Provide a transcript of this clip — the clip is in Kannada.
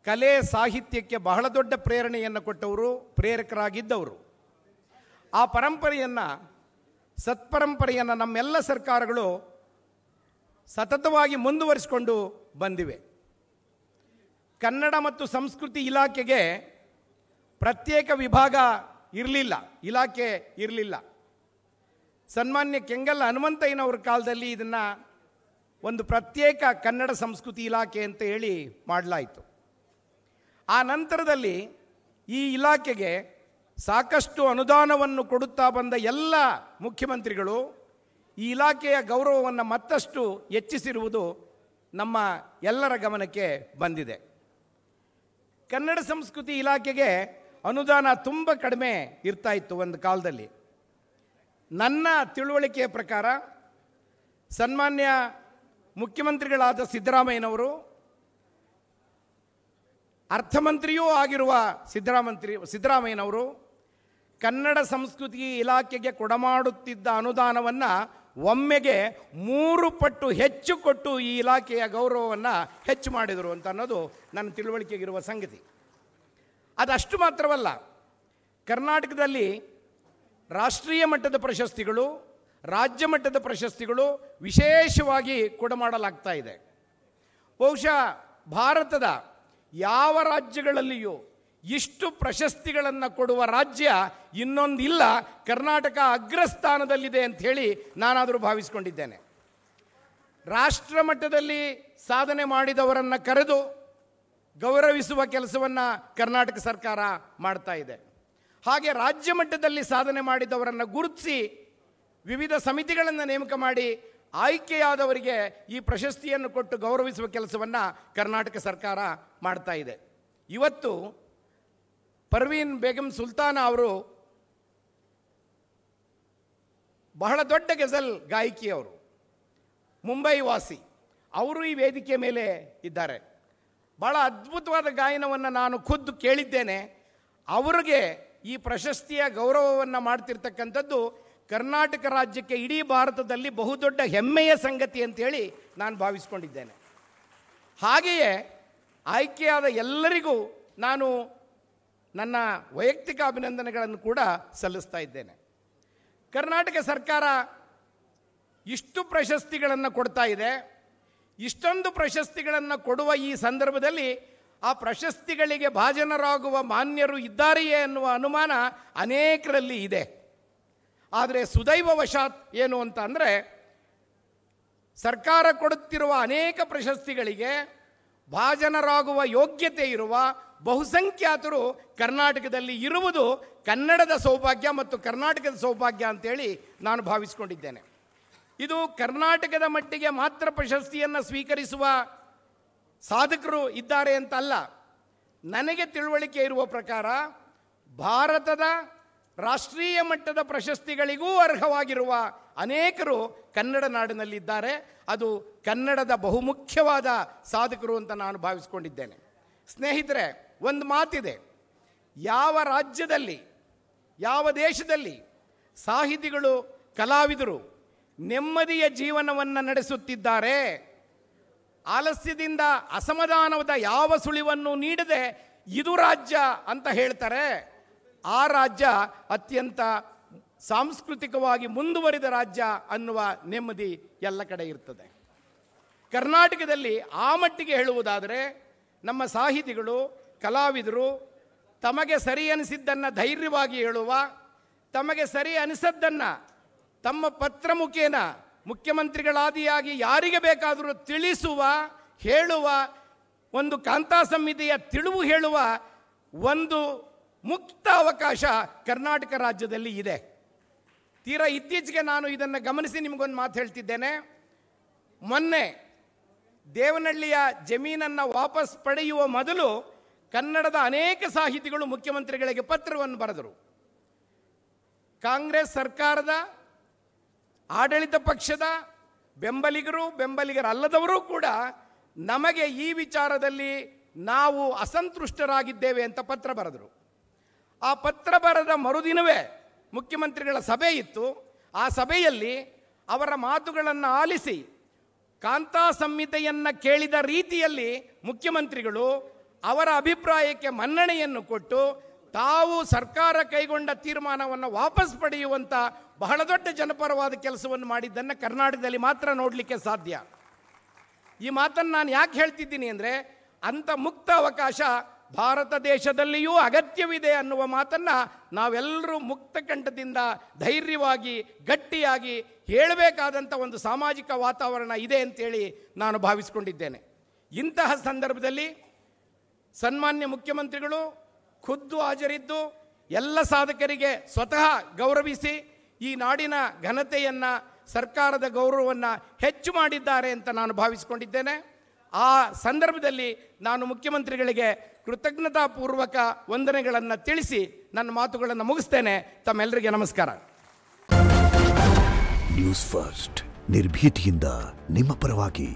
ಕಲೆ ಸಾಹಿತ್ಯಕ್ಕೆ ಬಹಳ ದೊಡ್ಡ ಪ್ರೇರಣೆಯನ್ನು ಕೊಟ್ಟವರು, ಪ್ರೇರಕರಾಗಿದ್ದವರು. ಆ ಪರಂಪರೆಯನ್ನು, ಸತ್ಪರಂಪರೆಯನ್ನು ನಮ್ಮೆಲ್ಲ ಸರ್ಕಾರಗಳು ಸತತವಾಗಿ ಮುಂದುವರಿಸಿಕೊಂಡು ಬಂದಿವೆ. ಕನ್ನಡ ಮತ್ತು ಸಂಸ್ಕೃತಿ ಇಲಾಖೆಗೆ ಪ್ರತ್ಯೇಕ ವಿಭಾಗ ಇರಲಿಲ್ಲ, ಇಲಾಖೆ ಇರಲಿಲ್ಲ. ಸನ್ಮಾನ್ಯ ಕೆಂಗಲ್ ಹನುಮಂತಯ್ಯನವ್ರ ಕಾಲದಲ್ಲಿ ಇದನ್ನು ಒಂದು ಪ್ರತ್ಯೇಕ ಕನ್ನಡ ಸಂಸ್ಕೃತಿ ಇಲಾಖೆ ಅಂತ ಹೇಳಿ ಮಾಡಲಾಯಿತು. ಆ ನಂತರದಲ್ಲಿ ಈ ಇಲಾಖೆಗೆ ಸಾಕಷ್ಟು ಅನುದಾನವನ್ನು ಕೊಡುತ್ತಾ ಬಂದ ಎಲ್ಲ ಮುಖ್ಯಮಂತ್ರಿಗಳು ಈ ಇಲಾಖೆಯ ಗೌರವವನ್ನು ಮತ್ತಷ್ಟು ಹೆಚ್ಚಿಸಿರುವುದು ನಮ್ಮ ಎಲ್ಲರ ಗಮನಕ್ಕೆ ಬಂದಿದೆ. ಕನ್ನಡ ಸಂಸ್ಕೃತಿ ಇಲಾಖೆಗೆ ಅನುದಾನ ತುಂಬ ಕಡಿಮೆ ಇರ್ತಾ ಇತ್ತು ಒಂದು ಕಾಲದಲ್ಲಿ. ನನ್ನ ತಿಳುವಳಿಕೆಯ ಪ್ರಕಾರ ಸನ್ಮಾನ್ಯ ಮುಖ್ಯಮಂತ್ರಿಗಳಾದ ಸಿದ್ದರಾಮಯ್ಯನವರು, ಅರ್ಥಮಂತ್ರಿಯೂ ಆಗಿರುವ ಸಿದ್ದರಾಮಯ್ಯನವರು ಕನ್ನಡ ಸಂಸ್ಕೃತಿ ಇಲಾಖೆಗೆ ಕೊಡಮಾಡುತ್ತಿದ್ದ ಅನುದಾನವನ್ನು ಒಮ್ಮೆಗೆ 3 ಪಟ್ಟು ಹೆಚ್ಚು ಕೊಟ್ಟು ಈ ಇಲಾಖೆಯ ಗೌರವವನ್ನು ಹೆಚ್ಚು ಮಾಡಿದರು ಅಂತ ಅನ್ನೋದು ನನ್ನ ತಿಳುವಳಿಕೆಗಿರುವ ಸಂಗತಿ. ಅದಷ್ಟು ಮಾತ್ರವಲ್ಲ, ಕರ್ನಾಟಕದಲ್ಲಿ ರಾಷ್ಟ್ರೀಯ ಮಟ್ಟದ ಪ್ರಶಸ್ತಿಗಳು, ರಾಜ್ಯ ಮಟ್ಟದ ಪ್ರಶಸ್ತಿಗಳು ವಿಶೇಷವಾಗಿ ಕೊಡಮಾಡಲಾಗ್ತಾ ಇದೆ. ಬಹುಶಃ ಭಾರತದ ಯಾವ ರಾಜ್ಯಗಳಲ್ಲಿಯೂ ಇಷ್ಟು ಪ್ರಶಸ್ತಿಗಳನ್ನು ಕೊಡುವ ರಾಜ್ಯ ಇನ್ನೊಂದಿಲ್ಲ. ಕರ್ನಾಟಕ ಅಗ್ರಸ್ಥಾನದಲ್ಲಿದೆ ಅಂತ ಹೇಳಿ ನಾನಾದರೂ ಭಾವಿಸ್ಕೊಂಡಿದ್ದೇನೆ. ರಾಷ್ಟ್ರ ಮಟ್ಟದಲ್ಲಿ ಸಾಧನೆ ಮಾಡಿದವರನ್ನು ಕರೆದು ಗೌರವಿಸುವ ಕೆಲಸವನ್ನು ಕರ್ನಾಟಕ ಸರ್ಕಾರ ಮಾಡ್ತಾ ಇದೆ. ಹಾಗೆ ರಾಜ್ಯ ಮಟ್ಟದಲ್ಲಿ ಸಾಧನೆ ಮಾಡಿದವರನ್ನು ಗುರುತಿಸಿ ವಿವಿಧ ಸಮಿತಿಗಳನ್ನು ನೇಮಕ ಮಾಡಿ ಆಯ್ಕೆಯಾದವರಿಗೆ ಈ ಪ್ರಶಸ್ತಿಯನ್ನು ಕೊಟ್ಟು ಗೌರವಿಸುವ ಕೆಲಸವನ್ನು ಕರ್ನಾಟಕ ಸರ್ಕಾರ ಮಾಡ್ತಾ ಇದೆ. ಇವತ್ತು ಪರ್ವೀನ್ ಬೇಗಂ ಸುಲ್ತಾನ ಅವರು ಬಹಳ ದೊಡ್ಡ ಗಜಲ್ ಗಾಯಕಿಯವರು, ಮುಂಬೈ ವಾಸಿ. ಅವರು ಈ ವೇದಿಕೆ ಮೇಲೆ ಇದ್ದಾರೆ. ಬಹಳ ಅದ್ಭುತವಾದ ಗಾಯನವನ್ನು ನಾನು ಖುದ್ದು ಕೇಳಿದ್ದೇನೆ. ಅವರಿಗೆ ಈ ಪ್ರಶಸ್ತಿಯ ಗೌರವವನ್ನು ಮಾಡ್ತಿರ್ತಕ್ಕಂಥದ್ದು ಕರ್ನಾಟಕ ರಾಜ್ಯಕ್ಕೆ ಇಡೀ ಭಾರತದಲ್ಲಿ ಬಹುದೊಡ್ಡ ಹೆಮ್ಮೆಯ ಸಂಗತಿ ಅಂತೇಳಿ ನಾನು ಭಾವಿಸ್ಕೊಂಡಿದ್ದೇನೆ. ಹಾಗೆಯೇ ಆಯ್ಕೆಯಾದ ಎಲ್ಲರಿಗೂ ನಾನು ನನ್ನ ವೈಯಕ್ತಿಕ ಅಭಿನಂದನೆಗಳನ್ನು ಕೂಡ ಸಲ್ಲಿಸ್ತಾ ಇದ್ದೇನೆ. ಕರ್ನಾಟಕ ಸರ್ಕಾರ ಇಷ್ಟು ಪ್ರಶಸ್ತಿಗಳನ್ನು ಕೊಡ್ತಾ ಇದೆ. ಇಷ್ಟೊಂದು ಪ್ರಶಸ್ತಿಗಳನ್ನು ಕೊಡುವ ಈ ಸಂದರ್ಭದಲ್ಲಿ ಆ ಪ್ರಶಸ್ತಿಗಳಿಗೆ ಭಾಜನರಾಗುವ ಮಾನ್ಯರು ಇದ್ದಾರೆಯೇ ಅನ್ನುವ ಅನುಮಾನ ಅನೇಕರಲ್ಲಿ ಇದೆ. ಆದರೆ ಸುದೈವವಶಾತ್ ಏನು ಅಂತ ಅಂದರೆ, ಸರ್ಕಾರ ಕೊಡುತ್ತಿರುವ ಅನೇಕ ಪ್ರಶಸ್ತಿಗಳಿಗೆ ಭಾಜನರಾಗುವ ಯೋಗ್ಯತೆ ಇರುವ ಬಹುಸಂಖ್ಯಾತರು ಕರ್ನಾಟಕದಲ್ಲಿ ಇರುವುದು ಕನ್ನಡದ ಸೌಭಾಗ್ಯ ಮತ್ತು ಕರ್ನಾಟಕದ ಸೌಭಾಗ್ಯ ಅಂತೇಳಿ ನಾನು ಭಾವಿಸ್ಕೊಂಡಿದ್ದೇನೆ. ಇದು ಕರ್ನಾಟಕದ ಮಟ್ಟಿಗೆ ಮಾತ್ರ ಪ್ರಶಸ್ತಿಯನ್ನು ಸ್ವೀಕರಿಸುವ ಸಾಧಕರು ಇದ್ದಾರೆ ಅಂತಲ್ಲ. ನನಗೆ ತಿಳುವಳಿಕೆ ಇರುವ ಪ್ರಕಾರ ಭಾರತದ ರಾಷ್ಟ್ರೀಯ ಮಟ್ಟದ ಪ್ರಶಸ್ತಿಗಳಿಗೂ ಅರ್ಹವಾಗಿರುವ ಅನೇಕರು ಕನ್ನಡ ನಾಡಿನಲ್ಲಿದ್ದಾರೆ. ಅದು ಕನ್ನಡದ ಬಹುಮುಖ್ಯವಾದ ಸಾಧಕರು ಅಂತ ನಾನು ಭಾವಿಸ್ಕೊಂಡಿದ್ದೇನೆ. ಸ್ನೇಹಿತರೆ, ಒಂದು ಮಾತಿದೆ, ಯಾವ ರಾಜ್ಯದಲ್ಲಿ, ಯಾವ ದೇಶದಲ್ಲಿ ಸಾಹಿತಿಗಳು, ಕಲಾವಿದರು ನೆಮ್ಮದಿಯ ಜೀವನವನ್ನು ನಡೆಸುತ್ತಿದ್ದಾರೆ, ಆಲಸ್ಯದಿಂದ ಅಸಮಾಧಾನದ ಯಾವ ಸುಳಿವನ್ನು ನೀಡದೆ ಇದು ರಾಜ್ಯ ಅಂತ ಹೇಳ್ತಾರೆ, ಆ ರಾಜ್ಯ ಅತ್ಯಂತ ಸಾಂಸ್ಕೃತಿಕವಾಗಿ ಮುಂದುವರಿದ ರಾಜ್ಯ ಅನ್ನುವ ನೆಮ್ಮದಿ ಎಲ್ಲ ಕಡೆ ಇರ್ತದೆ. ಕರ್ನಾಟಕದಲ್ಲಿ ಆ ಮಟ್ಟಿಗೆ ಹೇಳುವುದಾದರೆ ನಮ್ಮ ಸಾಹಿತಿಗಳು, ಕಲಾವಿದರು ತಮಗೆ ಸರಿ ಅನಿಸಿದ್ದನ್ನು ಧೈರ್ಯವಾಗಿ ಹೇಳುವ, ತಮಗೆ ಸರಿ ಅನಿಸದ್ದನ್ನು ತಮ್ಮ ಪತ್ರ ಮುಖೇನ ಮುಖ್ಯಮಂತ್ರಿಗಳಾದಿಯಾಗಿ ಯಾರಿಗೆ ಬೇಕಾದರೂ ತಿಳಿಸುವ, ಹೇಳುವ, ಒಂದು ಕಾಂತಾ ಸಂಹಿತೆಯ ತಿಳಿವು ಹೇಳುವ ಒಂದು ಮುಕ್ತ ಅವಕಾಶ ಕರ್ನಾಟಕ ರಾಜ್ಯದಲ್ಲಿ ಇದೆ. ತೀರಾ ಇತ್ತೀಚೆಗೆ ನಾನು ಇದನ್ನು ಗಮನಿಸಿ ನಿಮಗೊಂದು ಮಾತು ಹೇಳ್ತಿದ್ದೇನೆ. ಮೊನ್ನೆ ದೇವನಹಳ್ಳಿಯ ಜಮೀನನ್ನು ವಾಪಸ್ ಪಡೆಯುವ ಮೊದಲು ಕನ್ನಡದ ಅನೇಕ ಸಾಹಿತಿಗಳು ಮುಖ್ಯಮಂತ್ರಿಗಳಿಗೆ ಪತ್ರವನ್ನು ಬರೆದರು. ಕಾಂಗ್ರೆಸ್ ಸರ್ಕಾರದ ಆಡಳಿತ ಪಕ್ಷದ ಬೆಂಬಲಿಗರಲ್ಲದವರು ಕೂಡ ನಮಗೆ ಈ ವಿಚಾರದಲ್ಲಿ ನಾವು ಅಸಂತುಷ್ಟರಾಗಿದ್ದೇವೆ ಅಂತ ಪತ್ರ ಬರೆದರು. ಆ ಪತ್ರ ಬರೆದ ಮರುದಿನವೇ ಮುಖ್ಯಮಂತ್ರಿಗಳ ಸಭೆ ಇತ್ತು. ಆ ಸಭೆಯಲ್ಲಿ ಅವರ ಮಾತುಗಳನ್ನು ಆಲಿಸಿ ಕಾಂತಾ ಸಂಹಿತೆಯನ್ನು ಕೇಳಿದ ರೀತಿಯಲ್ಲಿ ಮುಖ್ಯಮಂತ್ರಿಗಳು ಅವರ ಅಭಿಪ್ರಾಯಕ್ಕೆ ಮನ್ನಣೆಯನ್ನು ಕೊಟ್ಟು ತಾವು ಸರ್ಕಾರ ಕೈಗೊಂಡ ತೀರ್ಮಾನವನ್ನು ವಾಪಸ್ ಪಡೆಯುವಂಥ ಬಹಳ ದೊಡ್ಡ ಜನಪರವಾದ ಕೆಲಸವನ್ನು ಮಾಡಿದ್ದನ್ನು ಕರ್ನಾಟಕದಲ್ಲಿ ಮಾತ್ರ ನೋಡಲಿಕ್ಕೆ ಸಾಧ್ಯ. ಈ ಮಾತನ್ನು ನಾನು ಯಾಕೆ ಹೇಳ್ತಿದ್ದೀನಿ ಅಂದರೆ, ಅಂಥ ಮುಕ್ತ ಅವಕಾಶ ಭಾರತ ದೇಶದಲ್ಲಿಯೂ ಅಗತ್ಯವಿದೆ ಅನ್ನುವ ಮಾತನ್ನು ನಾವೆಲ್ಲರೂ ಮುಕ್ತ ಕಂಠದಿಂದ ಧೈರ್ಯವಾಗಿ ಗಟ್ಟಿಯಾಗಿ ಹೇಳಬೇಕಾದಂಥ ಒಂದು ಸಾಮಾಜಿಕ ವಾತಾವರಣ ಇದೆ ಅಂತೇಳಿ ನಾನು ಭಾವಿಸ್ಕೊಂಡಿದ್ದೇನೆ. ಇಂತಹ ಸಂದರ್ಭದಲ್ಲಿ ಸನ್ಮಾನ್ಯ ಮುಖ್ಯಮಂತ್ರಿಗಳು ಖುದ್ದು ಹಾಜರಿದ್ದು ಎಲ್ಲ ಸಾಧಕರಿಗೆ ಸ್ವತಃ ಗೌರವಿಸಿ ಈ ನಾಡಿನ ಘನತೆಯನ್ನು, ಸರ್ಕಾರದ ಗೌರವವನ್ನು ಹೆಚ್ಚು ಮಾಡಿದ್ದಾರೆ ಅಂತ ನಾನು ಭಾವಿಸಿಕೊಂಡಿದ್ದೇನೆ. ಆ ಸಂದರ್ಭದಲ್ಲಿ ನಾನು ಮುಖ್ಯಮಂತ್ರಿಗಳಿಗೆ ಕೃತಜ್ಞತಾಪೂರ್ವಕ ವಂದನೆಗಳನ್ನು ತಿಳಿಸಿ ನನ್ನ ಮಾತುಗಳನ್ನು ಮುಗಿಸ್ತೇನೆ. ತಮ್ಮೆಲ್ಲರಿಗೆ ನಮಸ್ಕಾರ. ನ್ಯೂಸ್ ಫಸ್ಟ್, ನಿರ್ಭೀತಿಯಿಂದ ನಿಮ್ಮ ಪರವಾಗಿ.